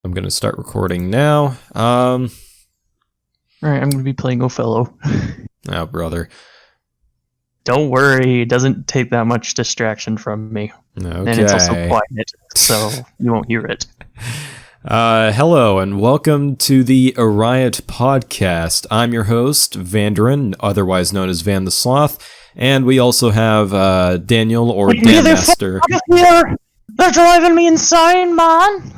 I'm going to start recording now. Alright, I'm going to be playing Othello. Oh, brother. Don't worry, it doesn't take that much distraction from me. Okay. And it's also quiet, so you won't hear it. Hello, and welcome to the Riot podcast. I'm your host, Vanderin, otherwise known as Van the Sloth, and we also have Daniel, or Dan Master. Here! They're driving me insane, man!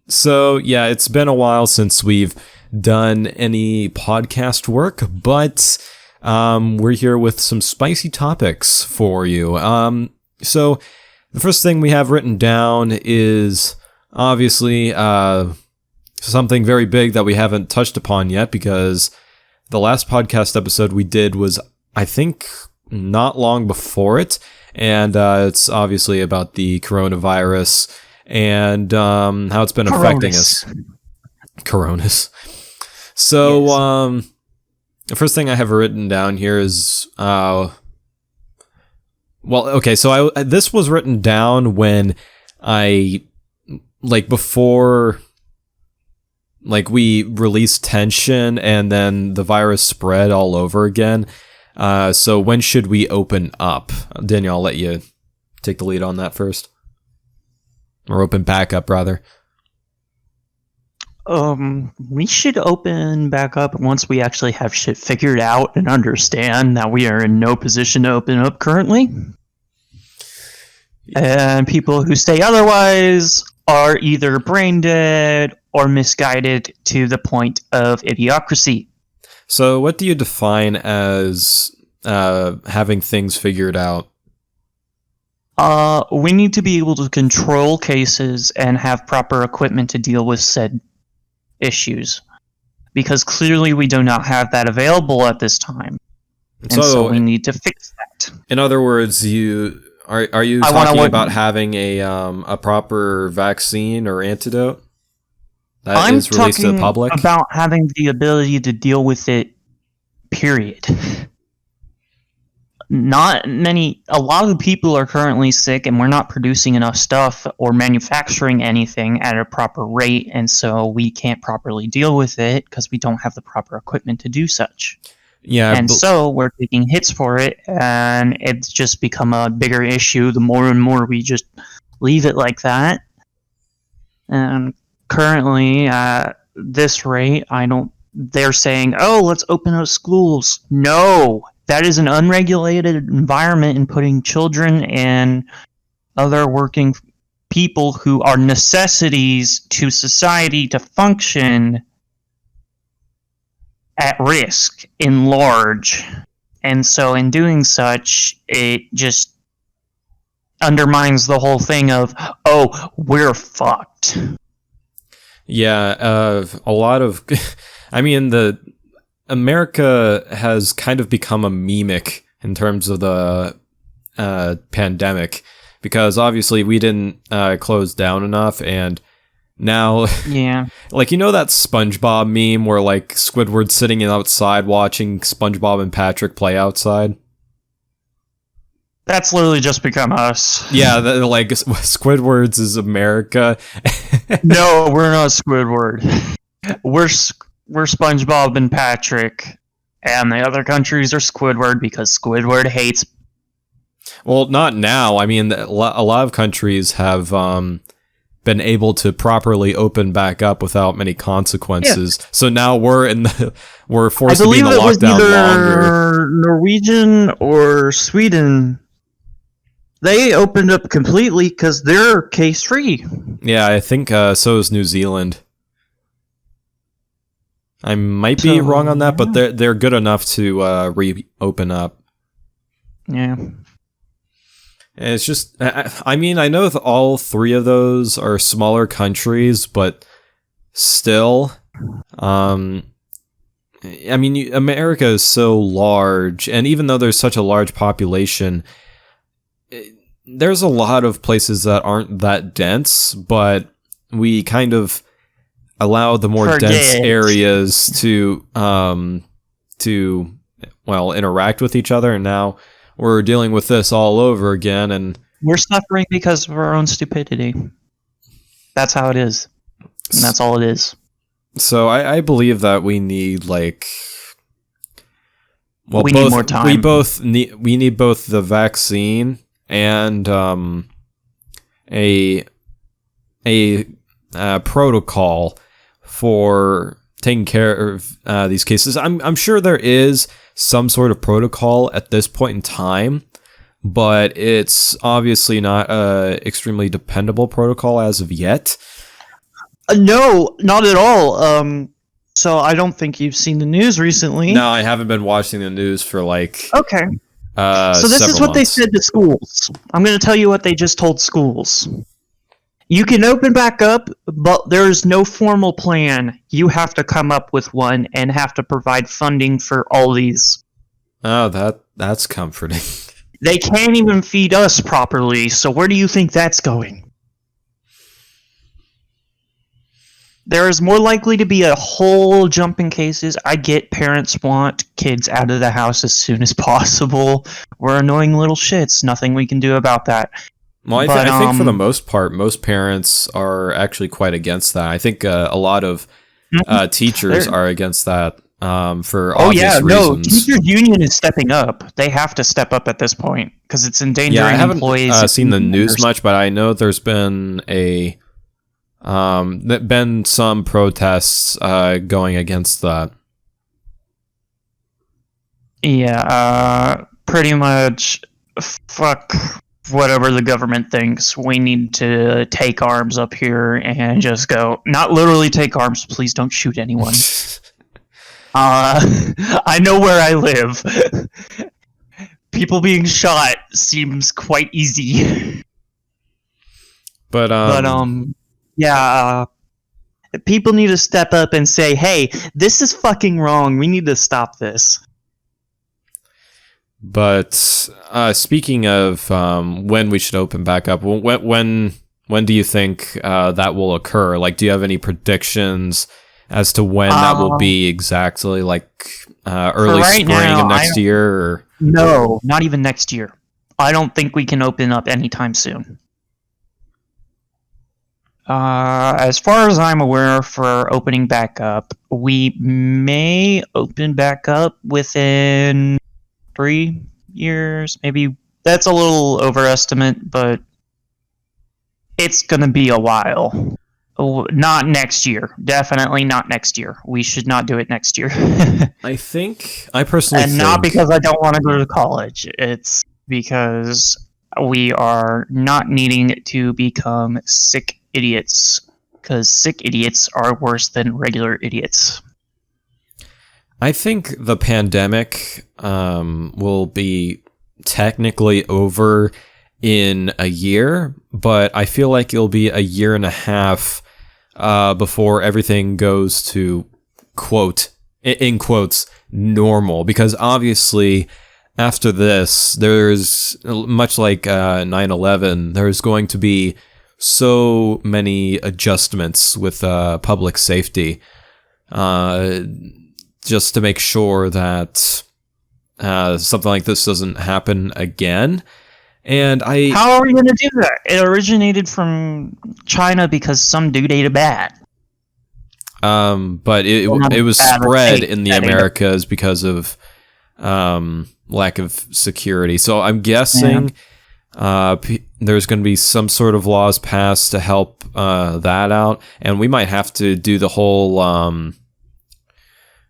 So, yeah, it's been a while since we've done any podcast work, but we're here with some spicy topics for you. So the first thing we have written down is obviously something very big that we haven't touched upon yet, because the last podcast episode we did was, I think, not long before it, and it's obviously about the coronavirus and how it's been affecting us. Coronas. So, yes. The first thing I have written down here is, this was written down when before we released Tension and then the virus spread all over again. So when should we open up? Daniel, I'll let you take the lead on that first. Or open back up, rather. We should open back up once we actually have shit figured out and understand that we are in no position to open up currently. And people who say otherwise are either brain dead or misguided to the point of idiocracy. So what do you define as having things figured out? We need to be able to control cases and have proper equipment to deal with said issues, because clearly we do not have that available at this time, and so we need to fix that. In other words, are you talking about having a proper vaccine or antidote that is released to the public? I'm talking about having the ability to deal with it, period. A lot of people are currently sick, and we're not producing enough stuff or manufacturing anything at a proper rate, and so we can't properly deal with it because we don't have the proper equipment to do such. Yeah, and so we're taking hits for it, and it's just become a bigger issue the more and more we just leave it like that. And currently, at this rate, they're saying, oh, let's open up schools. No! That is an unregulated environment, and putting children and other working people who are necessities to society to function at risk in large. And so in doing such, it just undermines the whole thing of, oh, we're fucked. Yeah, a lot of... America has kind of become a memic in terms of the pandemic, because obviously we didn't close down enough, and now, yeah, that SpongeBob meme where Squidward's sitting outside watching SpongeBob and Patrick play outside. That's literally just become us. Yeah, Squidward's is America. No, we're not Squidward. We're SpongeBob and Patrick, and the other countries are Squidward because Squidward hates... Well, not now. I mean, a lot of countries have been able to properly open back up without many consequences. Yeah. So now we're forced to be in the lockdown longer. Norwegian or Sweden, they opened up completely because they're case-free. Yeah, I think so is New Zealand. I might be wrong on that, but they're good enough to reopen up. Yeah. And it's just, I know all three of those are smaller countries, but still, America is so large, and even though there's such a large population, there's a lot of places that aren't that dense, but we kind of allow the more dense areas to interact with each other, and now we're dealing with this all over again, and we're suffering because of our own stupidity. That's how it is. And that's all it is. So I believe that we need we need more time. We need both the vaccine and a protocol for taking care of these cases. I'm sure there is some sort of protocol at this point in time, but it's obviously not a extremely dependable protocol as of yet. No, not at all. So I don't think you've seen the news recently. No, I haven't been watching the news for Okay. So this is what they said to schools. I'm going to tell you what they just told schools. You can open back up, but there's no formal plan. You have to come up with one and have to provide funding for all these. Oh, that's comforting. They can't even feed us properly, so where do you think that's going? There is more likely to be a whole jump in cases. I get parents want kids out of the house as soon as possible. We're annoying little shits. Nothing we can do about that. Well, I think for the most part, most parents are actually quite against that. I think a lot of teachers are against that for obvious reasons. No, teachers' union is stepping up. They have to step up at this point because it's endangering employees. I haven't seen the news much, but I know there's been been some protests going against that. Yeah, pretty much. Fuck whatever the government thinks. We need to take arms up here and just go. Not literally take arms. Please don't shoot anyone. I know where I live. People being shot seems quite easy. But yeah, people need to step up and say, hey, this is fucking wrong. We need to stop this. But speaking of when we should open back up, when do you think that will occur? Like, do you have any predictions as to when that will be exactly? Like early spring of next year? Or? No, not even next year. I don't think we can open up anytime soon. As far as I'm aware, for opening back up, we may open back up within 3 years, maybe. That's a little overestimate, but it's going to be a while. Not next year. Definitely not next year. We should not do it next year. I personally think... not because I don't want to go to college. It's because we are not needing to become sick idiots, because sick idiots are worse than regular idiots. I think the pandemic will be technically over in a year, but I feel like it'll be a year and a half before everything goes to, in quotes, normal. Because obviously, after this, there's, much like 9/11, there's going to be so many adjustments with public safety, just to make sure that something like this doesn't happen again. And how are we going to do that? It originated from China because some dude ate a bat. But it was spread in the Americas because of lack of security. So I'm guessing there's going to be some sort of laws passed to help that out, and we might have to do the whole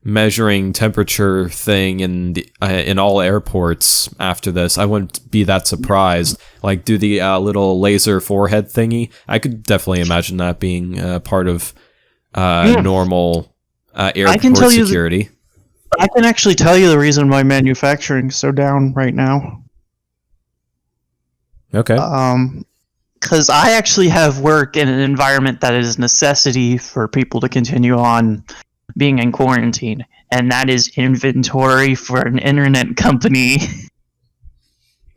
measuring temperature thing in all airports after this. I wouldn't be that surprised. Like, do the little laser forehead thingy. I could definitely imagine that being part of normal airport security. I can actually tell you the reason why manufacturing's so down right now. Okay. Because I actually have work in an environment that is a necessity for people to continue on being in quarantine, and that is inventory for an internet company.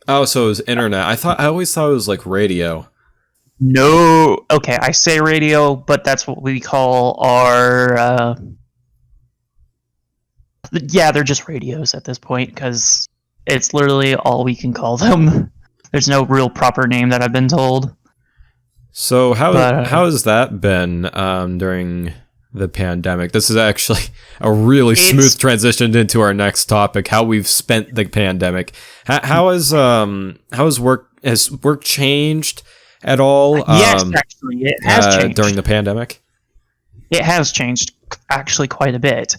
Oh, so it was internet. I always thought it was like radio. No. Okay, I say radio, but that's what we call our... yeah, they're just radios at this point, because it's literally all we can call them. There's no real proper name that I've been told. So But how has that been during the pandemic? This is actually a really smooth transition into our next topic: how we've spent the pandemic. Has work changed at all? yes, actually, it has changed during the pandemic. It has changed actually quite a bit.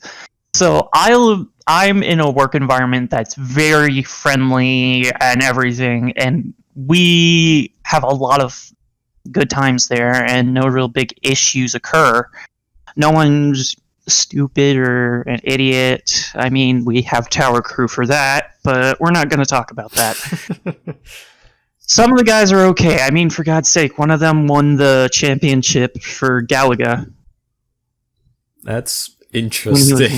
So I'm in a work environment that's very friendly and everything, and we have a lot of good times there, and no real big issues occur. No one's stupid or an idiot. I mean, we have tower crew for that, but we're not going to talk about that. Some of the guys are okay. I mean, for God's sake, one of them won the championship for Galaga. That's interesting.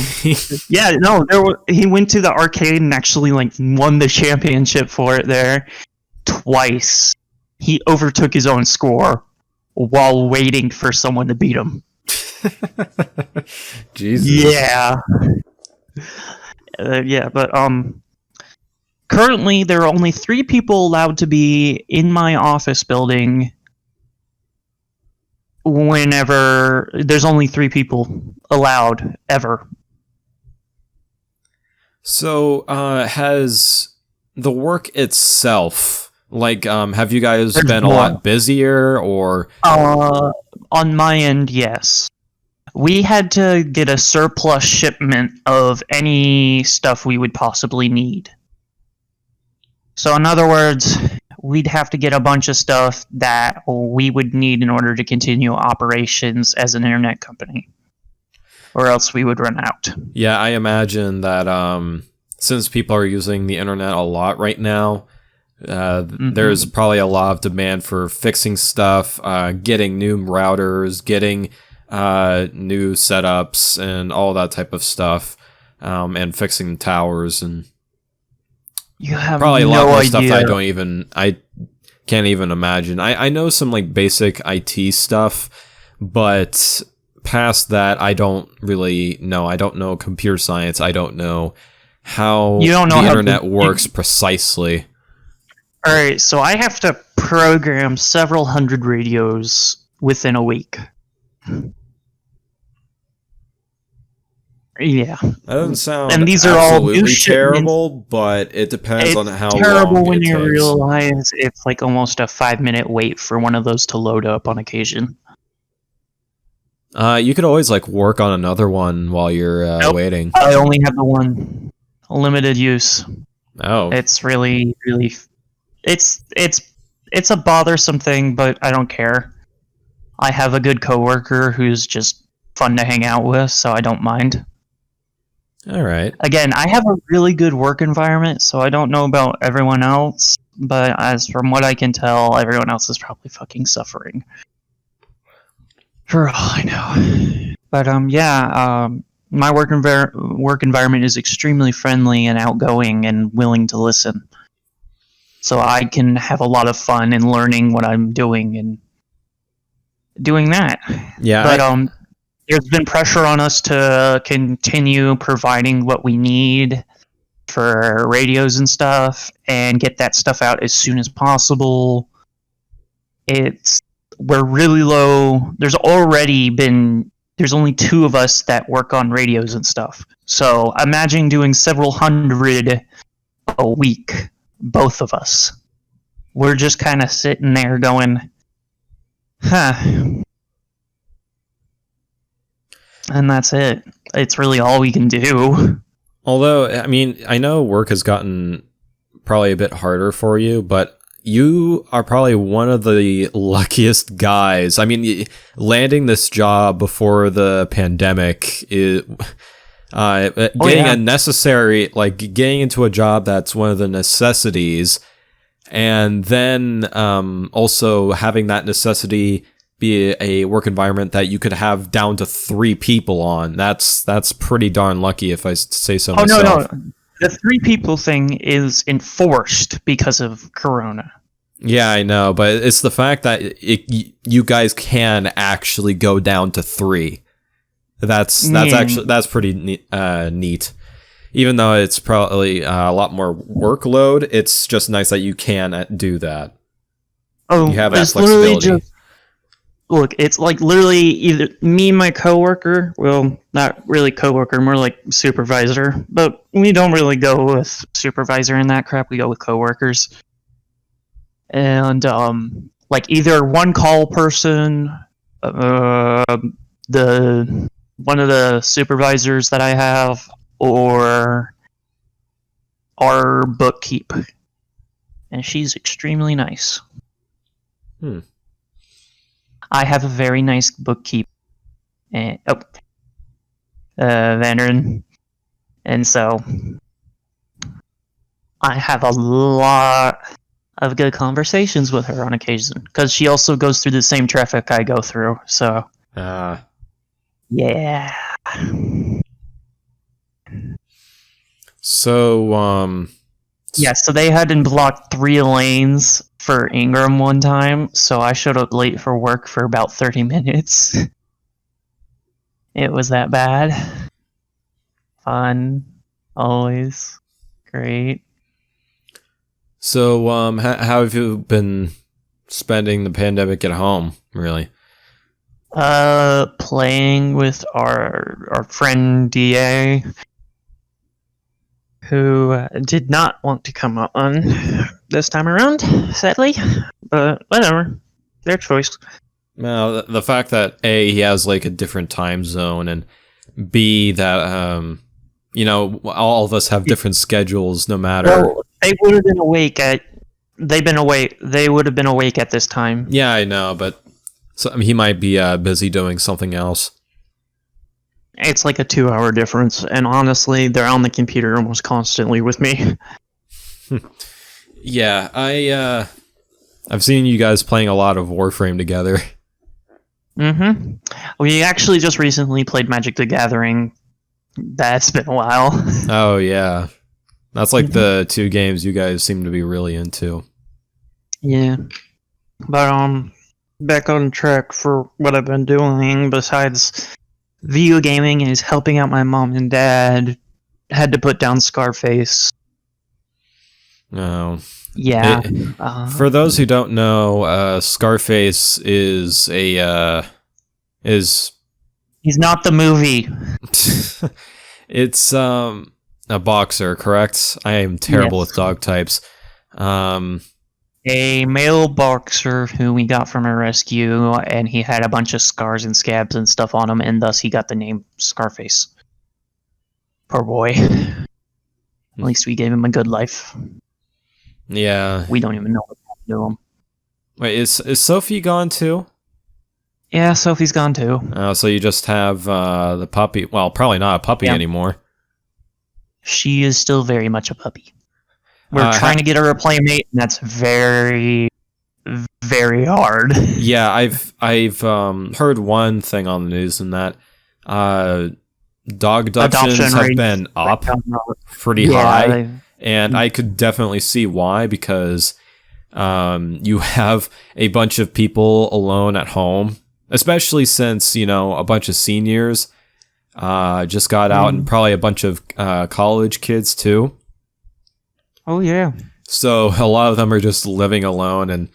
Yeah, no, he went to the arcade and actually won the championship for it there twice. He overtook his own score while waiting for someone to beat him. Jesus. Yeah. Yeah, but currently there are only 3 people allowed to be in my office building. Whenever there's only 3 people allowed ever. So, has the work itself, have you guys been a lot busier, or? On my end, yes. We had to get a surplus shipment of any stuff we would possibly need. So, in other words, we'd have to get a bunch of stuff that we would need in order to continue operations as an internet company, or else we would run out. Yeah, I imagine that since people are using the internet a lot right now, there's probably a lot of demand for fixing stuff, getting new routers, getting new setups, and all that type of stuff, and fixing towers and. You have probably a lot no more idea. stuff that I can't even imagine. I know some basic IT stuff, but past that, I don't really know. I don't know computer science. I don't know how the internet works precisely. All right, so I have to program several hundred radios within a week. Yeah. That doesn't sound and these are all new terrible, but it depends on how long it's terrible when it you takes. realize it's almost a 5-minute wait for one of those to load up on occasion. You could always work on another one while you're waiting. I only have the one. Limited use. Oh. It's really, really... It's a bothersome thing, but I don't care. I have a good coworker who's just fun to hang out with, so I don't mind. All right. Again, I have a really good work environment, so I don't know about everyone else, but as from what I can tell, everyone else is probably fucking suffering. For all I know. But my work environment is extremely friendly and outgoing and willing to listen. So I can have a lot of fun in learning what I'm doing and doing that. Yeah. But there's been pressure on us to continue providing what we need for radios and stuff and get that stuff out as soon as possible. We're really low. There's only 2 of us that work on radios and stuff. So imagine doing several hundred a week, both of us. We're just kind of sitting there going, huh. And that's it. It's really all we can do. Although, I mean, I know work has gotten probably a bit harder for you, but you are probably one of the luckiest guys. I mean, landing this job before the pandemic is getting a necessary, getting into a job that's one of the necessities, and then also having that necessity be a work environment that you could have down to 3 people on. That's pretty darn lucky, if I say so myself. No. The 3 people thing is enforced because of Corona. Yeah, I know, but it's the fact that you guys can actually go down to 3. That's pretty neat. Even though it's probably a lot more workload, it's just nice that you can do that. Oh, you have that flexibility. look, it's like literally either me and my coworker, well, not really coworker, more like supervisor, but we don't really go with supervisor and that crap. We go with coworkers, and like either one call person, uh, the one of the supervisors that I have, or our bookkeep, and she's extremely nice. I have a very nice bookkeep, and Vanderin, and so I have a lot of good conversations with her on occasion because she also goes through the same traffic I go through. So, yeah. So, Yeah, so they hadn't blocked 3 lanes for Ingram one time, so I showed up late for work for about 30 minutes. It was that bad. Fun. Always. Great. So, how have you been spending the pandemic at home, really? Playing with our friend DA, who did not want to come on this time around, sadly. But whatever. Their choice. Now, the fact that A, he has like a different time zone, and B, that all of us have different schedules no matter. Well, they would have been awake at. They would have been awake at this time. Yeah, I know, but he might be busy doing something else. It's like a 2-hour difference, and honestly, they're on the computer almost constantly with me. Yeah, I've seen you guys playing a lot of Warframe together. Mm-hmm. We actually just recently played Magic the Gathering. That's been a while. Oh, yeah. That's like the 2 games you guys seem to be really into. Yeah. But, back on track for what I've been doing besides video gaming is helping out my mom and dad. Had to put down Scarface. Oh. Yeah. For those who don't know, Scarface is He's not the movie. It's a boxer, correct? I am terrible with dog types. A male boxer who we got from a rescue, and he had a bunch of scars and scabs and stuff on him, and thus he got the name Scarface. Poor boy. At least we gave him a good life. Yeah. We don't even know what happened to him. Wait, is Sophie gone too? Yeah, Sophie's gone too. So you just have the puppy. Well, probably not a puppy anymore. She is still very much a puppy. We're trying to get her a playmate, and that's very, very hard. Yeah, I've heard one thing on the news, and that dog adoptions have been up pretty high, and I could definitely see why, because you have a bunch of people alone at home, especially since, a bunch of seniors just got out, and probably a bunch of college kids too. Oh yeah. So a lot of them are just living alone and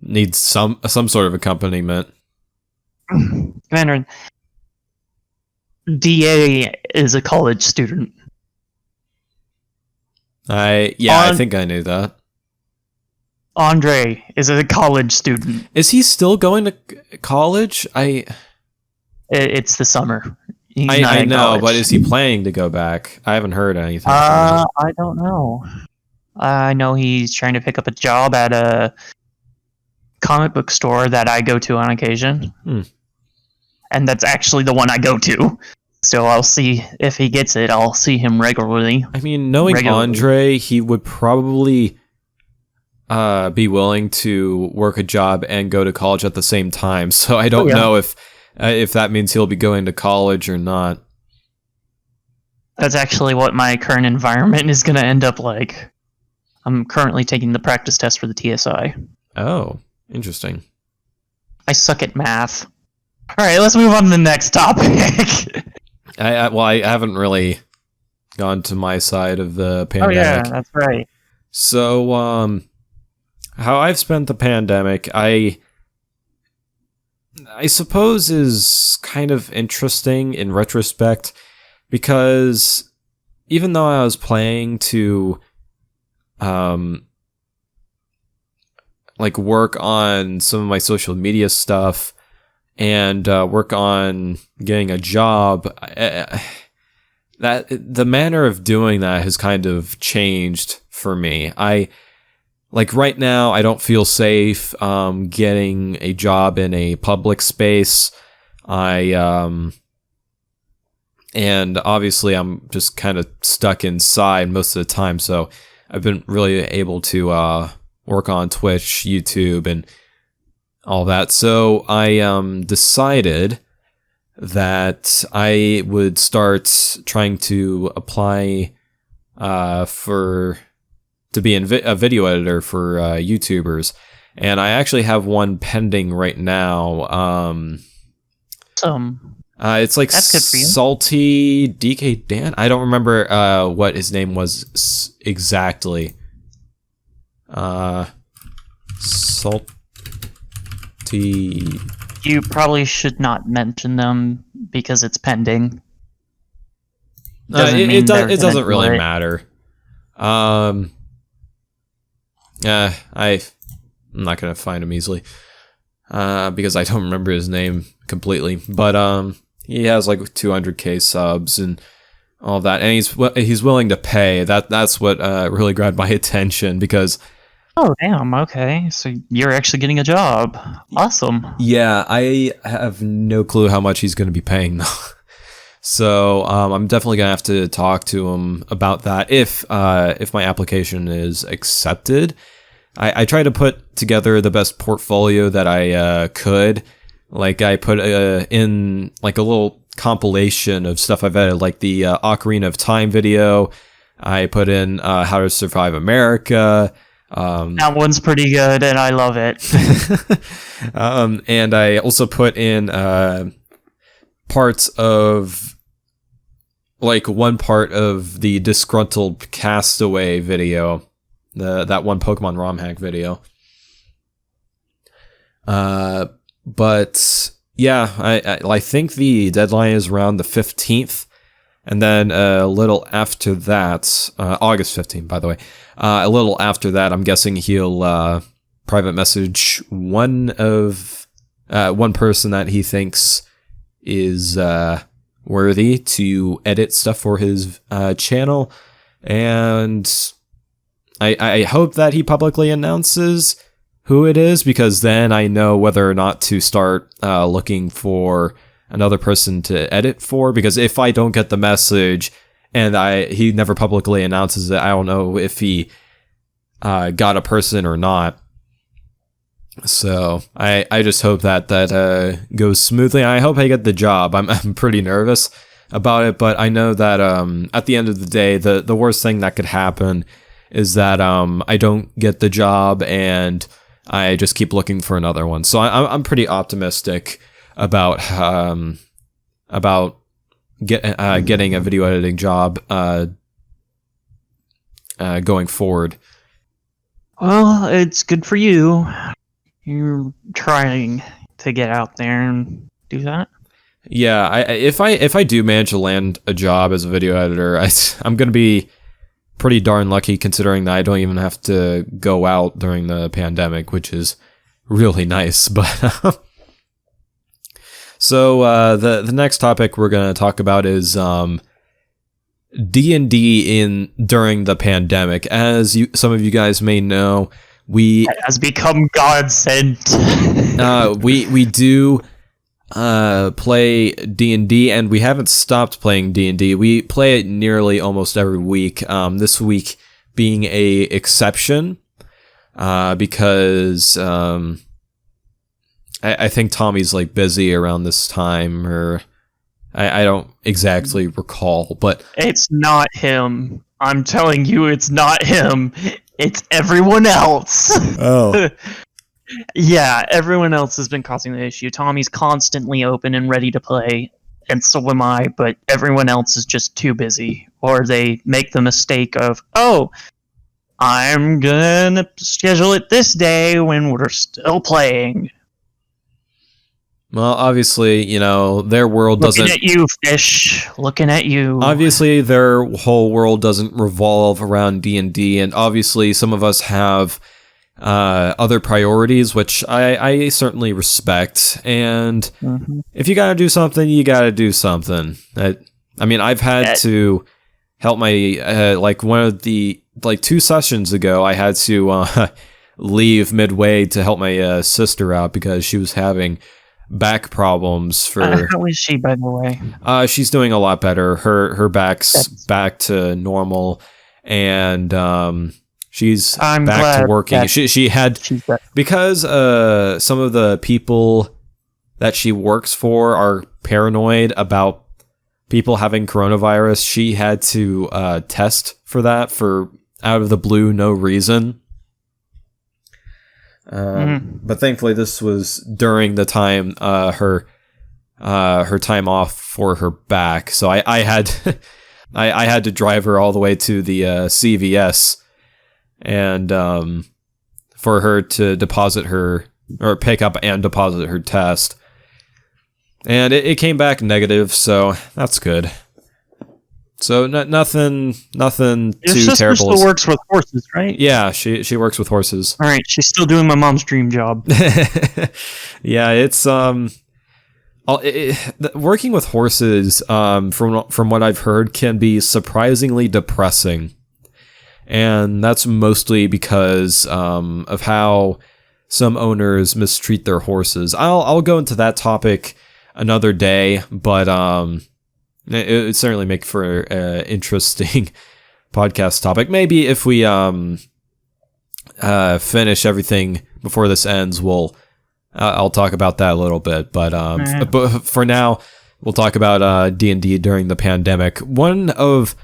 need some sort of accompaniment. Commander, DA is a college student. I think I knew that. Andre is a college student. Is he still going to college? It's the summer. I know, but is he planning to go back? I haven't heard anything. I don't know. I know he's trying to pick up a job at a comic book store that I go to on occasion. And that's actually the one I go to. So I'll see if he gets it. I'll see him regularly. I mean, knowing Andre, he would probably be willing to work a job and go to college at the same time. So I don't know if that means he'll be going to college or not. That's actually what my current environment is going to end up like. I'm currently taking the practice test for the TSI. Oh, interesting. I suck at math. All right, let's move on to the next topic. I haven't really gone to my side of the pandemic. Oh yeah, that's right. So, how I've spent the pandemic, I suppose is kind of interesting in retrospect, because even though I was planning to like work on some of my social media stuff and work on getting a job, that the manner of doing that has kind of changed for me. Like right now, I don't feel safe getting a job in a public space. And obviously I'm just kind of stuck inside most of the time, so I've been really able to work on Twitch, YouTube, and all that. So I decided that I would start trying to apply to be a video editor for YouTubers, and I actually have one pending right now. It's like That's good for you. Salty DK Dan. I don't remember what his name was exactly. Salty. You probably should not mention them because it's pending. It doesn't really matter. I'm not gonna find him easily because I don't remember his name completely. But he has like 200k subs and all that, and he's willing to pay. That's what really grabbed my attention, because oh damn, okay, so you're actually getting a job. Awesome. Yeah, I have no clue how much he's going to be paying though. So I'm definitely gonna have to talk to him about that if my application is accepted. I tried to put together the best portfolio that I could. Like I put in like a little compilation of stuff I've edited, like the Ocarina of Time video. I put in How to Survive America. That one's pretty good, and I love it. And I also put in parts of, like, one part of the Disgruntled Castaway video, that one Pokemon ROM hack video. But yeah, I think the deadline is around the 15th, and then a little after that, August 15th, by the way. A little after that, I'm guessing he'll private message one person that he thinks is worthy to edit stuff for his channel, and I hope that he publicly announces who it is, because then I know whether or not to start looking for another person to edit for, because if I don't get the message and he never publicly announces it, I don't know if he got a person or not. So I just hope that goes smoothly. I hope I get the job. I'm pretty nervous about it, but I know that at the end of the day, the worst thing that could happen is that I don't get the job and I just keep looking for another one. So I'm pretty optimistic about getting a video editing job going forward. Well, it's good for you. You're trying to get out there and do that. Yeah, if I do manage to land a job as a video editor, I'm gonna be pretty darn lucky, considering that I don't even have to go out during the pandemic, which is really nice. But so the next topic we're gonna talk about is D&D during the pandemic. As some of you guys may know, It has become God sent. we do play D&D, and we haven't stopped playing D&D. We play it nearly almost every week. This week being a exception, because I think Tommy's like busy around this time, or I don't exactly recall, but It's not him. I'm telling you, it's not him. It's everyone else. oh. Yeah, everyone else has been causing the issue. Tommy's constantly open and ready to play, and so am I, but everyone else is just too busy. Or they make the mistake of, oh, I'm gonna schedule it this day when we're still playing. Well, obviously, their world Looking doesn't. at you, fish. Looking at you. Obviously, their whole world doesn't revolve around D&D, and obviously, some of us have other priorities, which I certainly respect. And if you gotta do something, you gotta do something. I've had to help my one of the 2 sessions ago, I had to leave midway to help my sister out because she was having back problems for how is she, by the way? She's doing a lot better. Her back's back to normal, and she's back to working. She had, because some of the people that she works for are paranoid about people having coronavirus. She had to test for that for out of the blue, no reason. But thankfully, this was during the time her time off for her back, so I had I had to drive her all the way to the CVS and for her to deposit her or pick up and deposit her test, and it came back negative, so that's good. So nothing Your too sister terrible. Still works with horses, right? Yeah, she works with horses. All right, she's still doing my mom's dream job. Yeah, it's working with horses, from what I've heard, can be surprisingly depressing, and that's mostly because of how some owners mistreat their horses. I'll go into that topic another day, but it would certainly make for an interesting podcast topic. Maybe if we finish everything before this ends, I'll talk about that a little bit. But for now, we'll talk about D&D during the pandemic. One of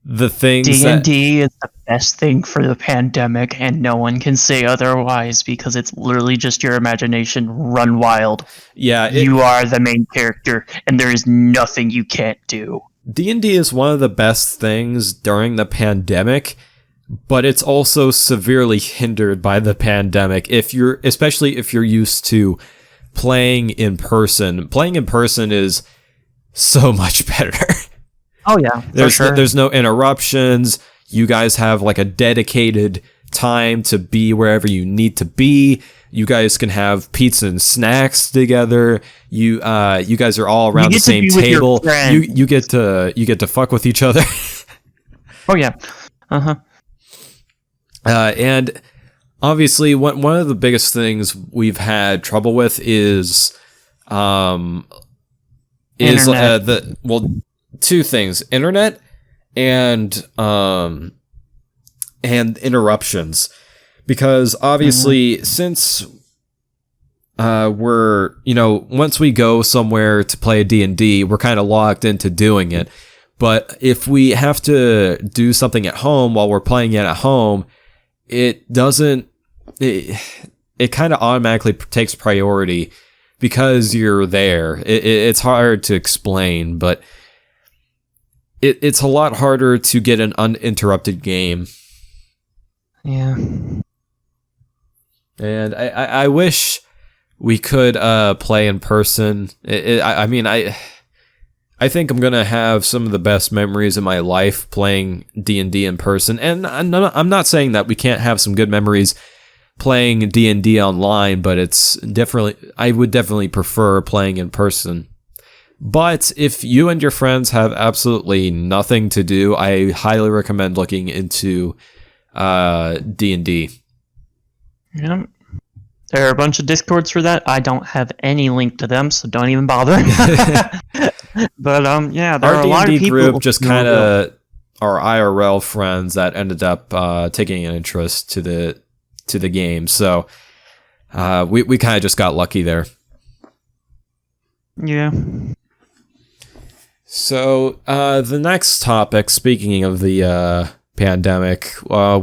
the things D&D is the best thing for the pandemic, and no one can say otherwise because it's literally just your imagination run wild. Yeah, you are the main character, and there is nothing you can't do. D&D is one of the best things during the pandemic, but it's also severely hindered by the pandemic. Especially if you're used to playing in person. Playing in person is so much better. Oh yeah, there's no interruptions. You guys have like a dedicated time to be wherever you need to be. You guys can have pizza and snacks together. You guys are all around the same table. You get to fuck with each other. Oh yeah. And obviously one of the biggest things we've had trouble with is two things: internet and interruptions. Because obviously, since we're, once we go somewhere to play D&D, we're kind of locked into doing it. But if we have to do something at home while we're playing it at home, it kind of automatically takes priority because you're there. It's hard to explain, but it's a lot harder to get an uninterrupted game. Yeah. And I wish we could play in person. I think I'm gonna have some of the best memories in my life playing D&D in person. And I'm not saying that we can't have some good memories playing D&D online, but I would definitely prefer playing in person. But if you and your friends have absolutely nothing to do, I highly recommend looking into D&D. Yeah. There are a bunch of Discords for that. I don't have any link to them, so don't even bother. But yeah, there are a lot of people. Our D&D group just kind of are IRL friends that ended up taking an interest to the game. So we kind of just got lucky there. Yeah. So the next topic, speaking of the pandemic, are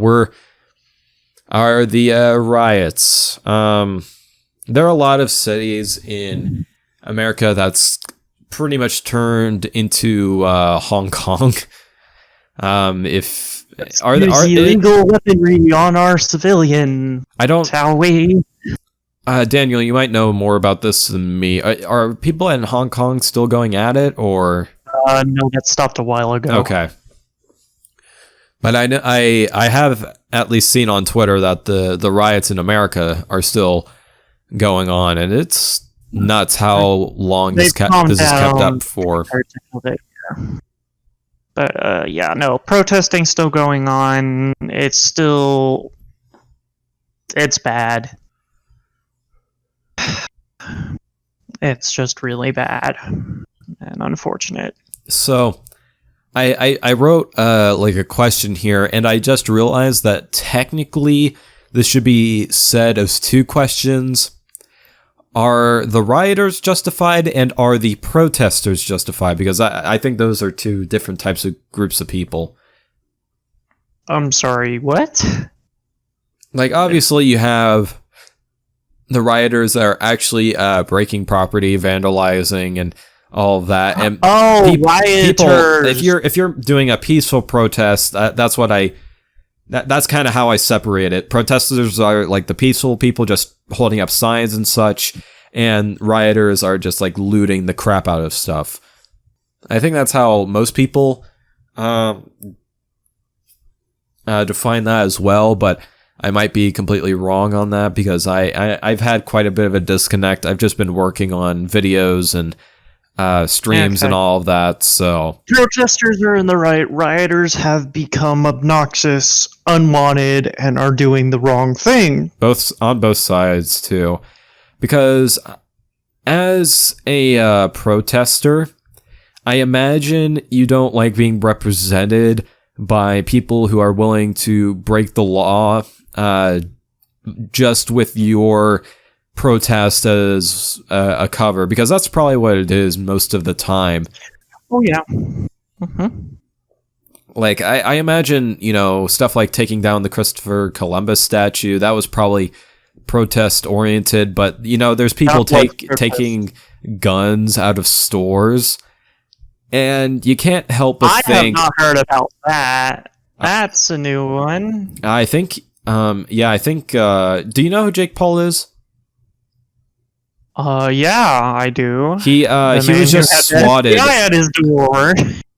the riots. There are a lot of cities in America that's pretty much turned into Hong Kong. Illegal weaponry on our civilian. I don't Daniel, you might know more about this than me. Are people in Hong Kong still going at it, or? No, that stopped a while ago. Okay. But I know I have at least seen on Twitter that the riots in America are still going on, and it's nuts how long this is kept up for. But yeah, no, protesting's still going on. It's bad. It's just really bad and unfortunate. So I wrote like a question here, and I just realized that technically this should be said as two questions. Are the rioters justified, and are the protesters justified? Because I think those are two different types of groups of people. I'm sorry, what? Like, obviously you have the rioters that are actually breaking property, vandalizing, and all of that. And rioters! If you're doing a peaceful protest, that's what that's kind of how I separate it. Protesters are like the peaceful people just holding up signs and such, and rioters are just like looting the crap out of stuff. I think that's how most people define that as well, but I might be completely wrong on that because I've had quite a bit of a disconnect. I've just been working on videos and streams and all of that, so... Protesters are in the right. Rioters have become obnoxious, unwanted, and are doing the wrong thing. On both sides, too. Because as a protester, I imagine you don't like being represented by people who are willing to break the law just with your protest as a cover, because that's probably what it is most of the time. Oh yeah. Mm-hmm. Like I imagine, stuff like taking down the Christopher Columbus statue, that was probably protest oriented, but there's people taking guns out of stores, and you can't help but think... I have not heard about that. That's a new one. I think do you know who Jake Paul is? Yeah, I do. He was just swatted. FBI at his door.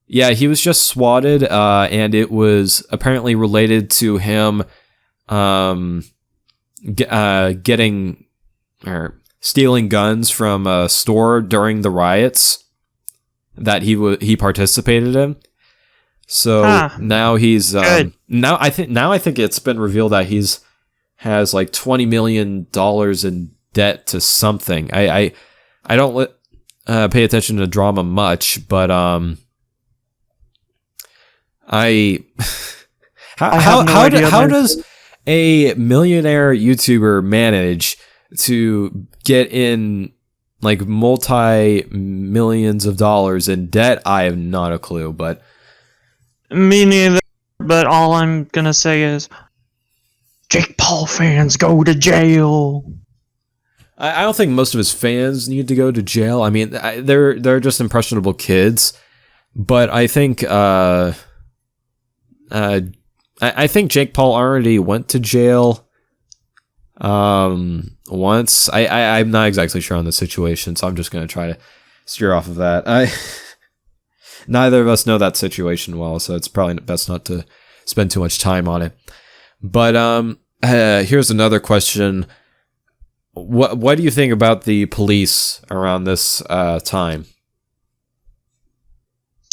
Yeah, he was just swatted, and it was apparently related to him, getting or stealing guns from a store during the riots that he participated in. So now he's now I think it's been revealed that has like $20 million in debt to something. I don't pay attention to drama much, but how does a millionaire YouTuber manage to get in like multi-millions of dollars in debt? I have not a clue, but me neither. But all I'm gonna say is, Jake Paul fans go to jail. I don't think most of his fans need to go to jail. I mean, they're just impressionable kids. But I think I think Jake Paul already went to jail once. I'm not exactly sure on the situation, so I'm just going to try to steer off of that. Neither of us know that situation well, so it's probably best not to spend too much time on it. But here's another question. What do you think about the police around this time?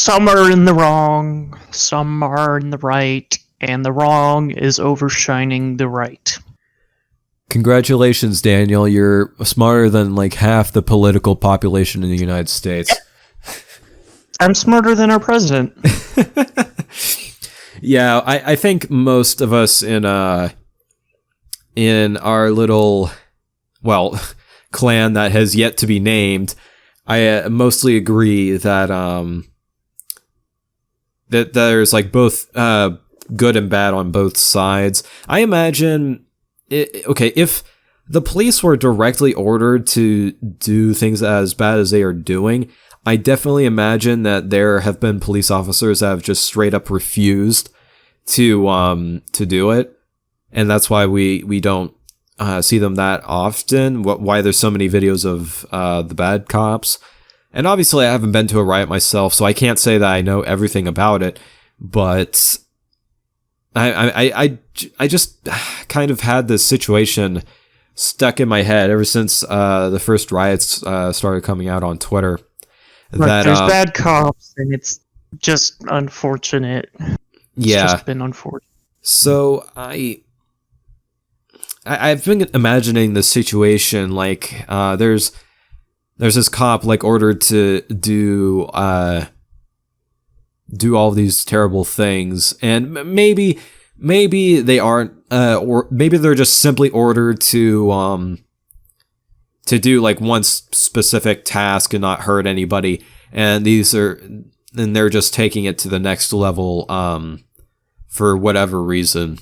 Some are in the wrong, some are in the right, and the wrong is overshining the right. Congratulations, Daniel. You're smarter than like half the political population in the United States. I'm smarter than our president. Yeah, I think most of us in our little, clan that has yet to be named, I mostly agree that that there's like both good and bad on both sides. I imagine, if the police were directly ordered to do things as bad as they are doing, I definitely imagine that there have been police officers that have just straight up refused to do it, and that's why we don't see them that often. Why there's so many videos of the bad cops. And obviously, I haven't been to a riot myself, so I can't say that I know everything about it. But I just kind of had this situation stuck in my head ever since the first riots started coming out on Twitter. Right, there's bad cops, and it's just unfortunate. It's just been unfortunate. So I've been imagining the situation like there's this cop like ordered to do all these terrible things, and maybe they aren't, or maybe they're just simply ordered to do like one specific task and not hurt anybody, and they're just taking it to the next level for whatever reason.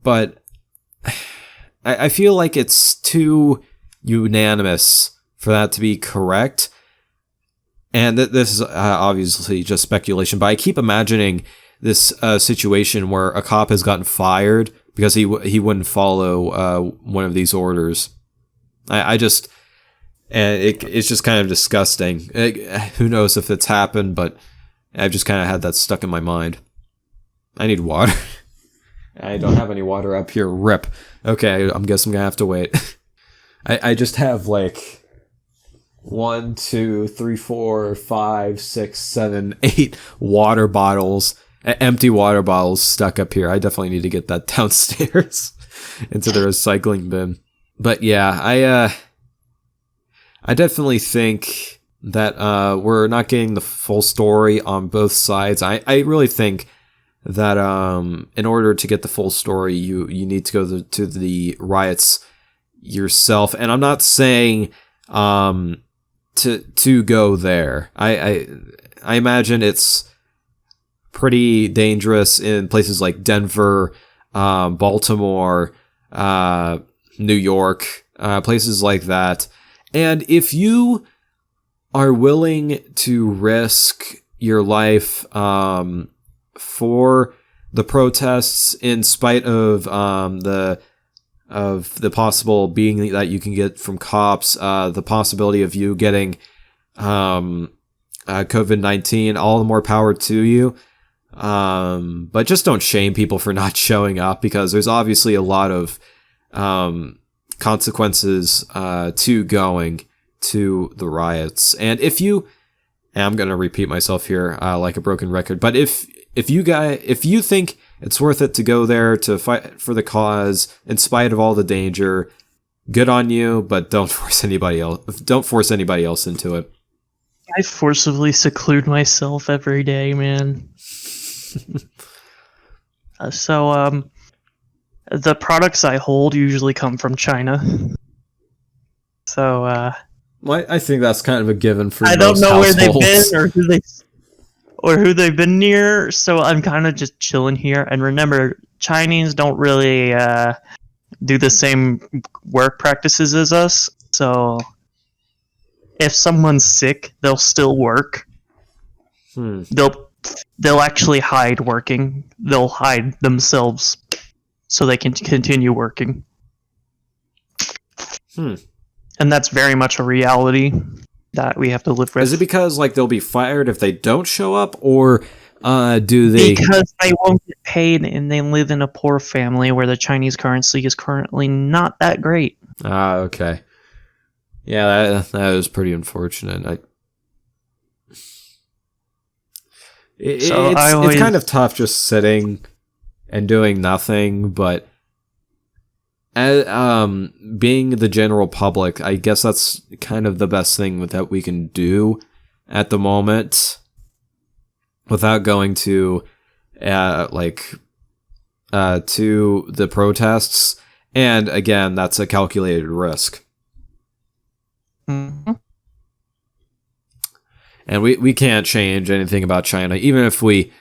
But I feel like it's too unanimous for that to be correct. And this is obviously just speculation, but I keep imagining this situation where a cop has gotten fired because he wouldn't follow one of these orders. It's just kind of disgusting. Who knows if it's happened, but I've just kind of had that stuck in my mind. I need water. I don't have any water up here. Rip. Okay, I'm guessing I'm gonna have to wait. I just have like 1, 2, 3, 4, 5, 6, 7, 8 water bottles, empty water bottles stuck up here. I definitely need to get that downstairs into the recycling bin. But yeah, I definitely think that we're not getting the full story on both sides. I really think that in order to get the full story, you need to go to the riots yourself. And I'm not saying to go there. I imagine it's pretty dangerous in places like Denver, Baltimore, New York, places like that. And if you are willing to risk your life for the protests, in spite of the possible being that you can get from cops, the possibility of you getting COVID-19, all the more power to you. But just don't shame people for not showing up, because there's obviously a lot of consequences to going to the riots. And if you, and I'm going to repeat myself here like a broken record, but if you think it's worth it to go there to fight for the cause in spite of all the danger, good on you, but don't force anybody else into it. I forcibly seclude myself every day, man. So the products I hold usually come from China. So well, I think that's kind of a given for I most don't know households. where they've been or who they've been near, so I'm kind of just chilling here. And remember, Chinese don't really do the same work practices as us, so if someone's sick, they'll still work. They'll actually hide working. They'll hide themselves so they can continue working. And that's very much a reality that we have to live with. Is it because like they'll be fired if they don't show up, or do they? Because they won't get paid, and they live in a poor family where the Chinese currency is currently not that great. Ah, okay. Yeah, that is pretty unfortunate. It's kind of tough just sitting and doing nothing, but being the general public, I guess that's kind of the best thing that we can do at the moment without going to to the protests. And again, that's a calculated risk. Mm-hmm. And we can't change anything about China, even if we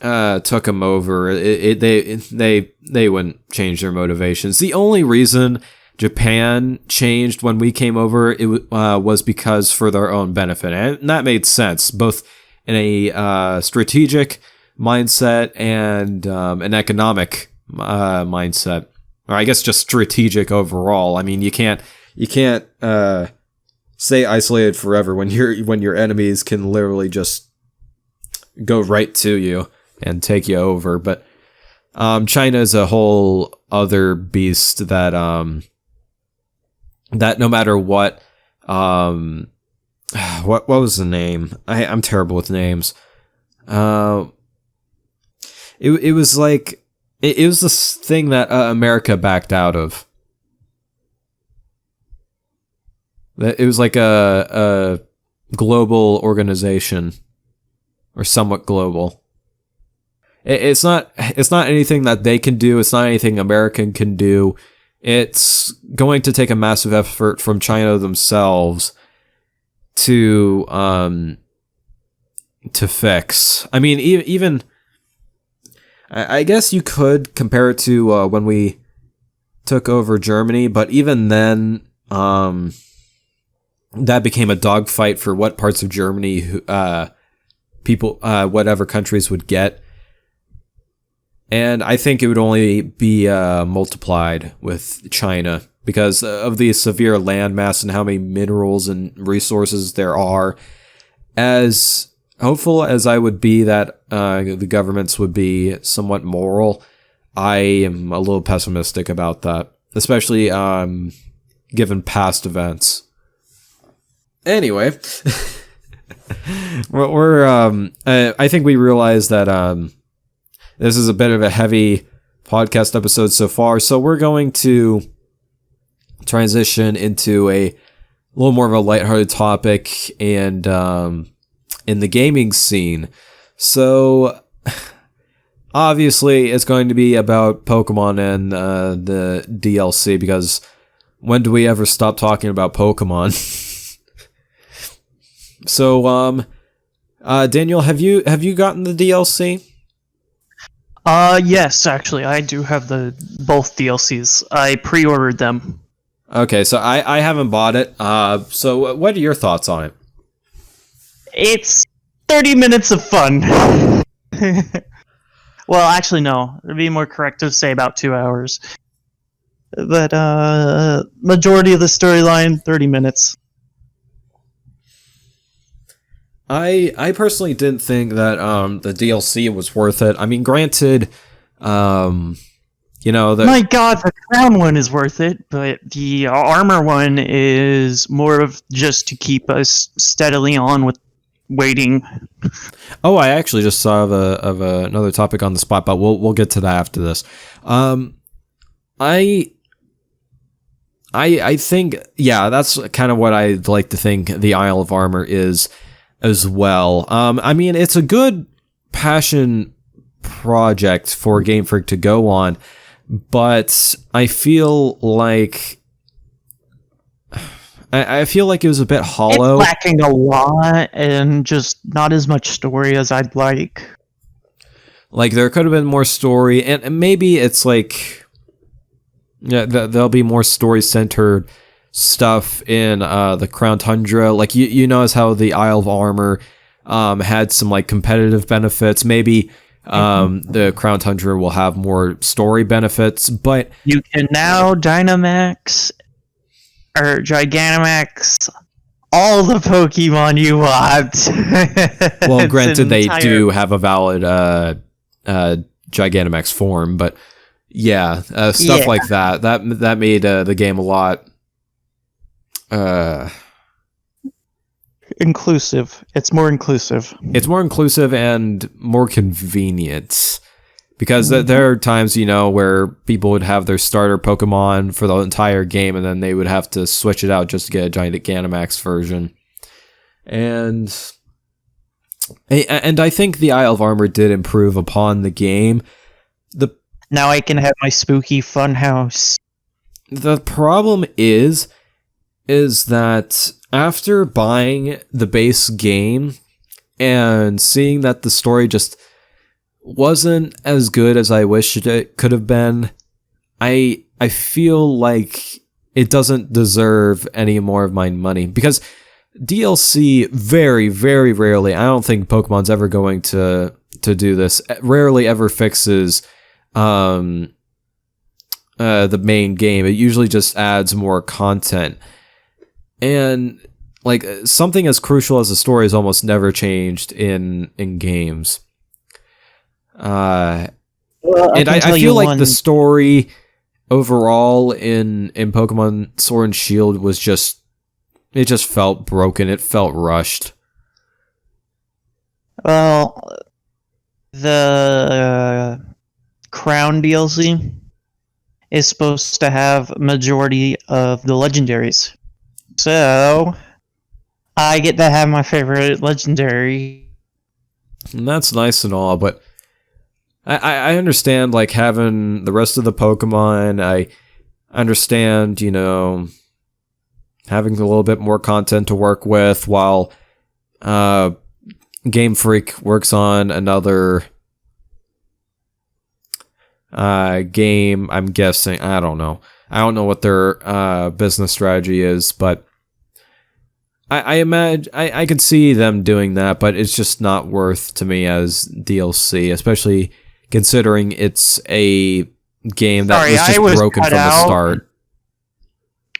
took them over. They wouldn't change their motivations. The only reason Japan changed when we came over was because for their own benefit, and that made sense, both in a strategic mindset and an economic mindset. or I guess just strategic overall. I mean, you can't stay isolated forever when your enemies can literally just go right to you and take you over. But China is a whole other beast that that no matter what was the name? I'm terrible with names. It was like it was this thing that America backed out of. It was like a global organization, or somewhat global. It's not anything that they can do. It's not anything American can do. It's going to take a massive effort from China themselves to fix. I mean, even I guess you could compare it to when we took over Germany, but even then, that became a dogfight for what parts of Germany people, whatever countries would get. And I think it would only be multiplied with China because of the severe landmass and how many minerals and resources there are. As hopeful as I would be that the governments would be somewhat moral, I am a little pessimistic about that, especially given past events. Anyway, I think we realize that this is a bit of a heavy podcast episode so far, so we're going to transition into a little more of a lighthearted topic and in the gaming scene. So obviously it's going to be about Pokemon and the DLC, because when do we ever stop talking about Pokemon? So Daniel, have you gotten the DLC? Yes, actually, I do have both DLCs. I pre-ordered them. Okay, so I haven't bought it. So what are your thoughts on it? It's 30 minutes of fun. Well, actually, no. It'd be more correct to say about 2 hours. But majority of the storyline, 30 minutes. I personally didn't think that the DLC was worth it. I mean, granted, you know, my God, the crown one is worth it, but the armor one is more of just to keep us steadily on with waiting. Oh, I actually just saw of another topic on the spot, but we'll get to that after this. I think, yeah, that's kind of what I'd like to think the Isle of Armor is as well. I mean, it's a good passion project for Game Freak to go on, but I feel like it was a bit hollow. It's lacking a lot and just not as much story as I'd like. Like, there could have been more story, and maybe it's like, yeah, there'll be more story-centered stuff in the Crown Tundra. Like, you notice how the Isle of Armor had some like competitive benefits. Maybe the Crown Tundra will have more story benefits, but you can now Dynamax or Gigantamax all the Pokemon you want. Well, granted, they do have a valid Gigantamax form, but yeah, stuff like that made the game a lot inclusive. It's more inclusive. It's more inclusive and more convenient, because there are times, you know, where people would have their starter Pokemon for the entire game, and then they would have to switch it out just to get a Gigantamax version. And I think the Isle of Armor did improve upon the game. Now I can have my spooky fun house. The problem is that after buying the base game and seeing that the story just wasn't as good as I wished it could have been, I feel like it doesn't deserve any more of my money, because DLC very, very rarely, I don't think Pokemon's ever going to do this, rarely ever fixes the main game. It usually just adds more content. And like something as crucial as the story is almost never changed in games. And I feel like the story overall in Pokemon Sword and Shield was just felt broken. It felt rushed. Well, the Crown DLC is supposed to have majority of the legendaries. So I get to have my favorite legendary. And that's nice and all, but I understand like having the rest of the Pokemon. I understand, having a little bit more content to work with while Game Freak works on another game. I'm guessing. I don't know. I don't know what their business strategy is, but I imagine I could see them doing that, but it's just not worth to me as DLC, especially considering it's a game that was just broken from the start.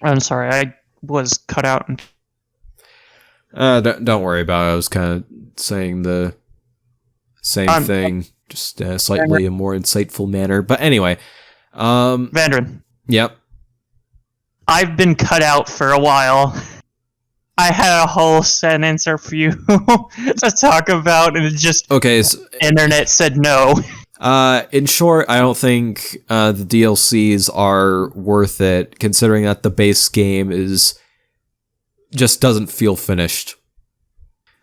I'm sorry, I was cut out. Don't worry about it. I was kind of saying the same thing, just slightly a more insightful manner. But anyway, Vandrin. Yep. I've been cut out for a while. I had a whole sentence for you to talk about, and it just internet said no. In short, I don't think the DLCs are worth it, considering that the base game just doesn't feel finished.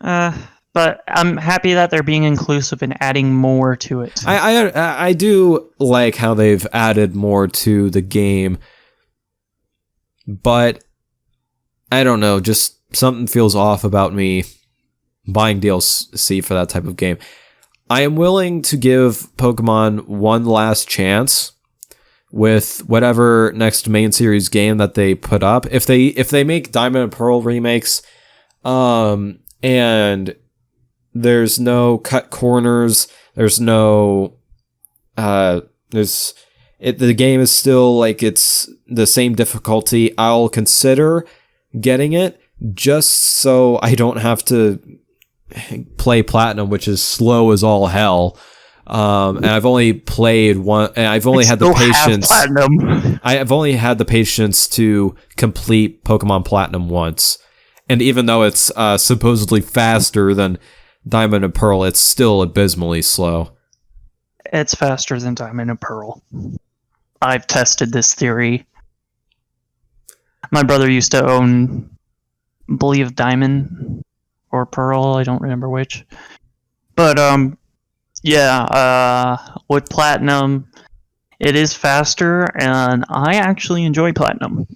But I'm happy that they're being inclusive and adding more to it. I do like how they've added more to the game, but I don't know, just something feels off about me buying DLC for that type of game. I am willing to give Pokemon one last chance with whatever next main series game that they put up. If they make Diamond and Pearl remakes, and there's no cut corners, there's no the game is still like it's the same difficulty, I'll consider getting it just so I don't have to play Platinum, which is slow as all hell. And I've only played one. And I've only had the patience. I have only had the patience to complete Pokemon Platinum once, and even though it's supposedly faster than Diamond and Pearl, it's still abysmally slow. It's faster than Diamond and Pearl. I've tested this theory. My brother used to own, I believe, Diamond or Pearl. I don't remember which. But with Platinum, it is faster, and I actually enjoy Platinum.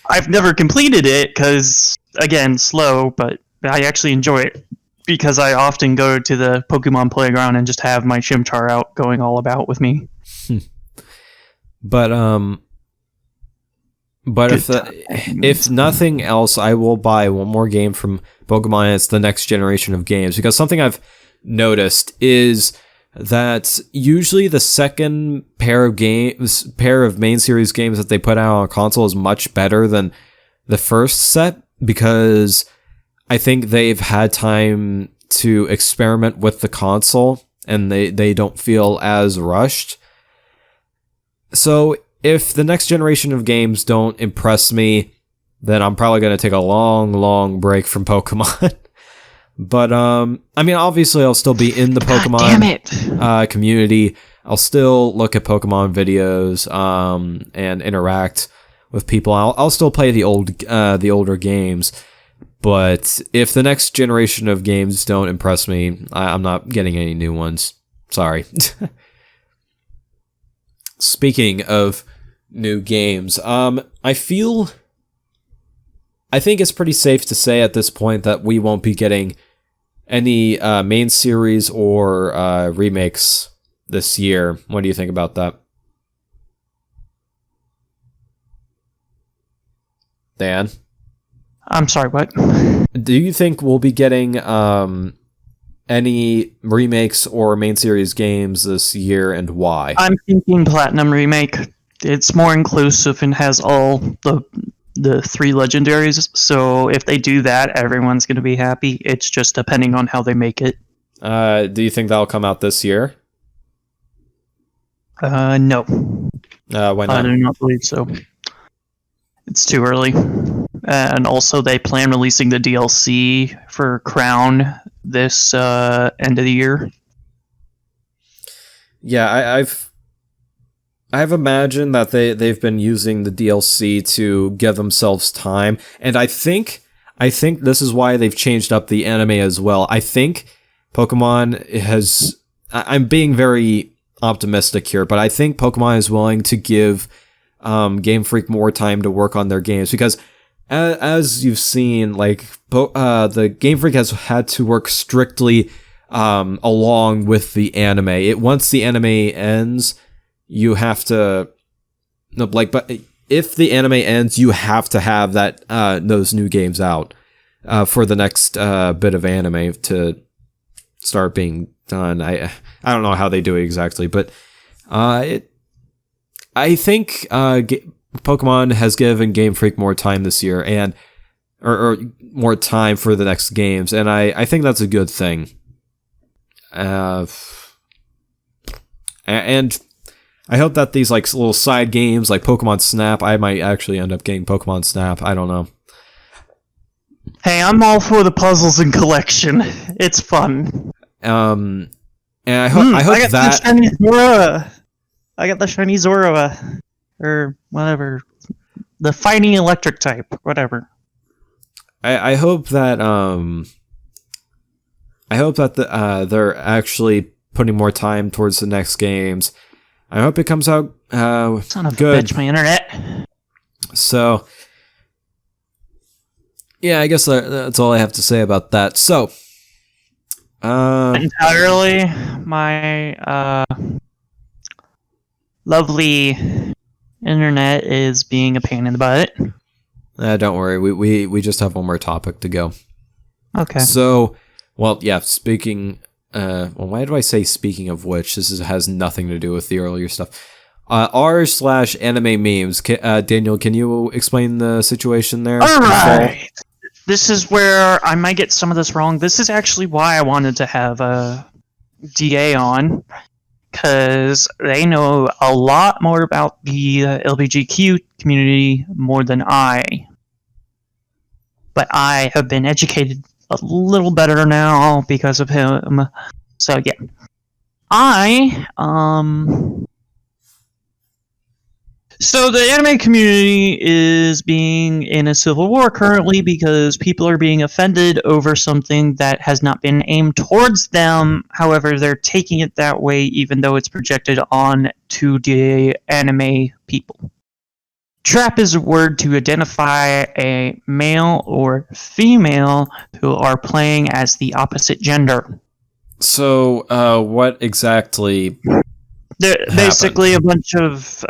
I've never completed it because, again, slow, but I actually enjoy it because I often go to the Pokemon playground and just have my Chimchar out going all about with me. But if nothing else, I will buy one more game from Pokemon, and it's the next generation of games, because something I've noticed is that usually the second pair of main series games that they put out on console is much better than the first set, because I think they've had time to experiment with the console and they don't feel as rushed. So if the next generation of games don't impress me, then I'm probably going to take a long break from Pokemon. But, I mean, obviously I'll still be in the Pokemon community. I'll still look at Pokemon videos, and interact with people. I'll still play the older games. But if the next generation of games don't impress me, I'm not getting any new ones. Sorry. Speaking of new games, I think it's pretty safe to say at this point that we won't be getting any main series or remakes this year. What do you think about that? Dan? I'm sorry, what? Do you think we'll be getting any remakes or main series games this year, and why? I'm thinking Platinum remake. it's more inclusive and has all the three legendaries. So if they do that, everyone's going to be happy. It's just depending on how they make it. Do you think that'll come out this year? No. Why I not? do not believe so. It's too early. And also, they plan releasing the DLC for Crown this end of the year. Yeah, I've imagined that they've been using the DLC to give themselves time, and I think this is why they've changed up the anime as well. I think Pokemon has. I'm being very optimistic here, but I think Pokemon is willing to give Game Freak more time to work on their games, because as you've seen, like the Game Freak has had to work strictly along with the anime. Once the anime ends, you have to but if the anime ends, you have to have that those new games out for the next bit of anime to start being done. I don't know how they do it exactly, but I think Pokemon has given Game Freak more time this year, and or more time for the next games, and I think that's a good thing. And I hope that these like little side games like Pokemon Snap, I might actually end up getting Pokemon Snap. I don't know. Hey, I'm all for the puzzles and collection. It's fun. And I hope that the shiny Zora. I got the shiny Zora, or whatever, the fighting electric type, whatever. I hope that they're actually putting more time towards the next games. I hope it comes out Son of good. a bitch, my internet. So, yeah, I guess that's all I have to say about that. So, entirely, my lovely internet is being a pain in the butt. don't worry, we just have one more topic to go. Okay. So, well, yeah. Speaking. Why do I say speaking of which? Has nothing to do with the earlier stuff. r/animememes. Daniel, can you explain the situation there? All right. This is where I might get some of this wrong. This is actually why I wanted to have DA on, because they know a lot more about the LGBTQ community more than I. But I have been educated a little better now because of him. So yeah, So the anime community is being in a civil war currently because people are being offended over something that has not been aimed towards them. However, they're taking it that way even though it's projected on to the anime people. Trap is a word to identify a male or female who are playing as the opposite gender. So, what exactly? Basically, a bunch of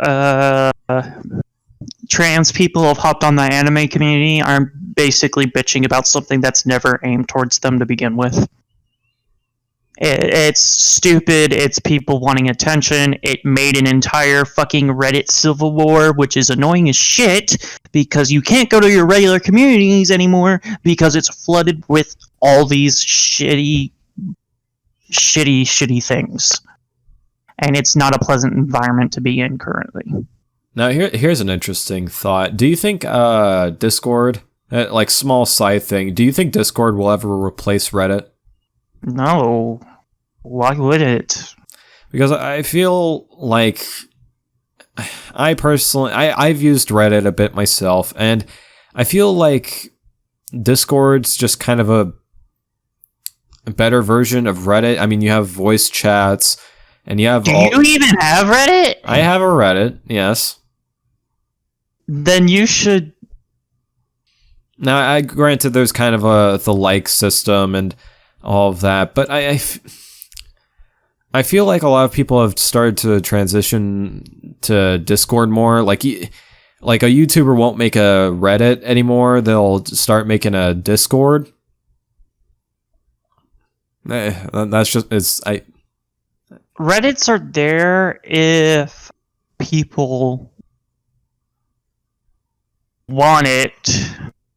trans people have hopped on the anime community are basically bitching about something that's never aimed towards them to begin with. It's stupid. It's people wanting attention. It made an entire fucking Reddit civil war, which is annoying as shit because you can't go to your regular communities anymore because it's flooded with all these shitty things. And it's not a pleasant environment to be in currently. Now, here's an interesting thought. Do you think Discord, like small side thing, do you think Discord will ever replace Reddit? No. Why would it? Because I feel like I personally, I've used Reddit a bit myself, and I feel like Discord's just kind of a better version of Reddit. I mean, you have voice chats, and you have Do you even have Reddit? I have a Reddit, yes. Then you should... Now, I granted there's kind of the like system and all of that, but I feel like a lot of people have started to transition to Discord more. Like a YouTuber won't make a Reddit anymore. They'll start making a Discord. That's just Reddits are there if people want it,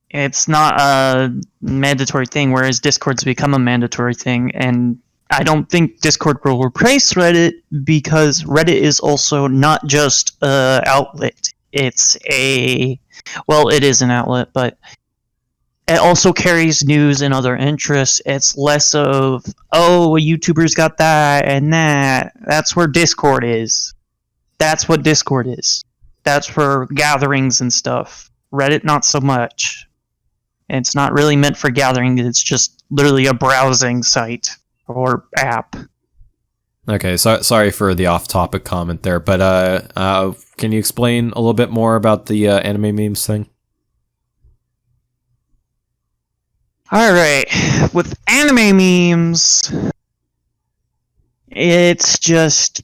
it's not a mandatory thing, whereas Discord's become a mandatory thing, and I don't think Discord will replace Reddit because Reddit is also not just an outlet. It's it is an outlet, but it also carries news and other interests. It's less of, oh, a YouTuber's got that and that. That's where Discord is. That's what Discord is. That's for gatherings and stuff. Reddit, not so much. It's not really meant for gathering. It's just literally a browsing site or app. Okay, sorry for the off-topic comment there, but can you explain a little bit more about the anime memes thing? Alright, with anime memes, it's just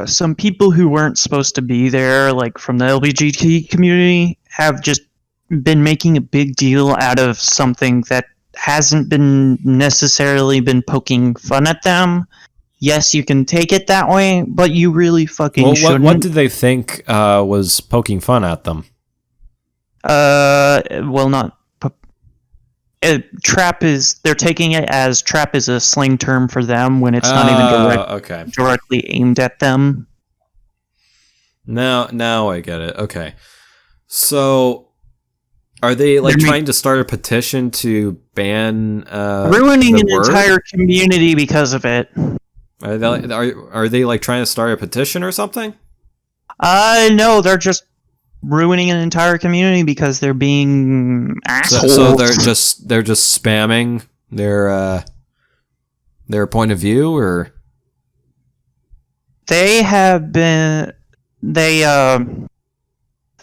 some people who weren't supposed to be there, like from the LGBT community, have just been making a big deal out of something that hasn't been necessarily been poking fun at them. Yes, you can take it that way, but you really fucking shouldn't. What did they think was poking fun at them? Trap is, they're taking it as trap is a slang term for them when it's not even directly aimed at them. Now I get it. Okay. So are they like trying to start a petition to ban ruining an entire community because of it? Are they like trying to start a petition or something? No, they're just ruining an entire community because they're being assholes. So they're just spamming their point of view, or they have been the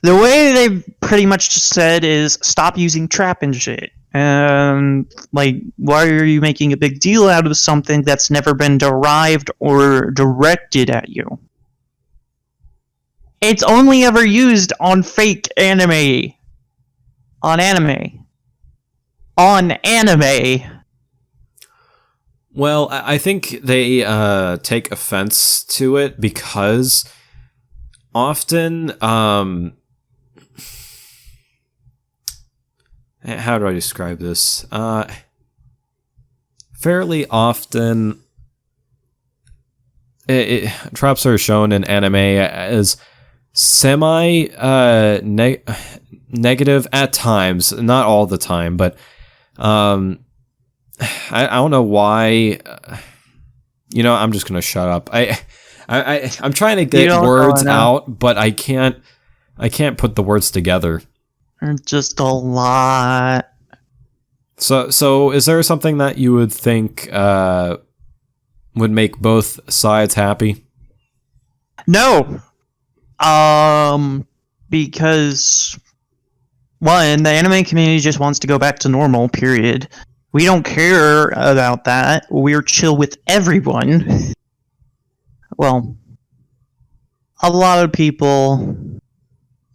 way they've pretty much just said is stop using trap and shit. And like, why are you making a big deal out of something that's never been derived or directed at you? It's only ever used on fake anime. On anime. Well, I think they take offense to it because often, how do I describe this? Fairly often, traps are shown in anime as semi negative at times, not all the time, but I don't know why. I'm just gonna shut up. I'm trying to get words out, but I can't put the words together. Just a lot. So is there something that you would think would make both sides happy? No. Because one, the anime community just wants to go back to normal, period. We don't care about that. We're chill with everyone. Well, a lot of people,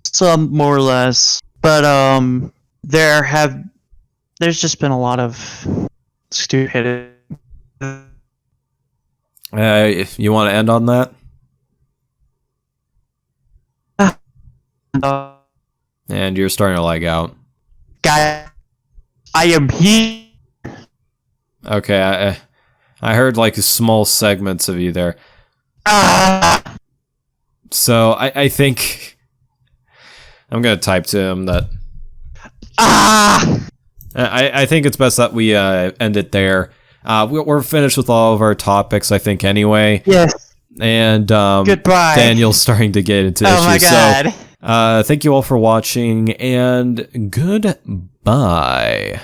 some more or less, but there's just been a lot of stupidity. You want to end on that? And you're starting to lag out. Guy, I am here. Okay, I heard like small segments of you there. So I think I'm gonna type to him that. I think it's best that we end it there. We're finished with all of our topics, I think, anyway. Yes. And goodbye. Daniel's starting to get into issues. Oh my god. So, thank you all for watching, and goodbye.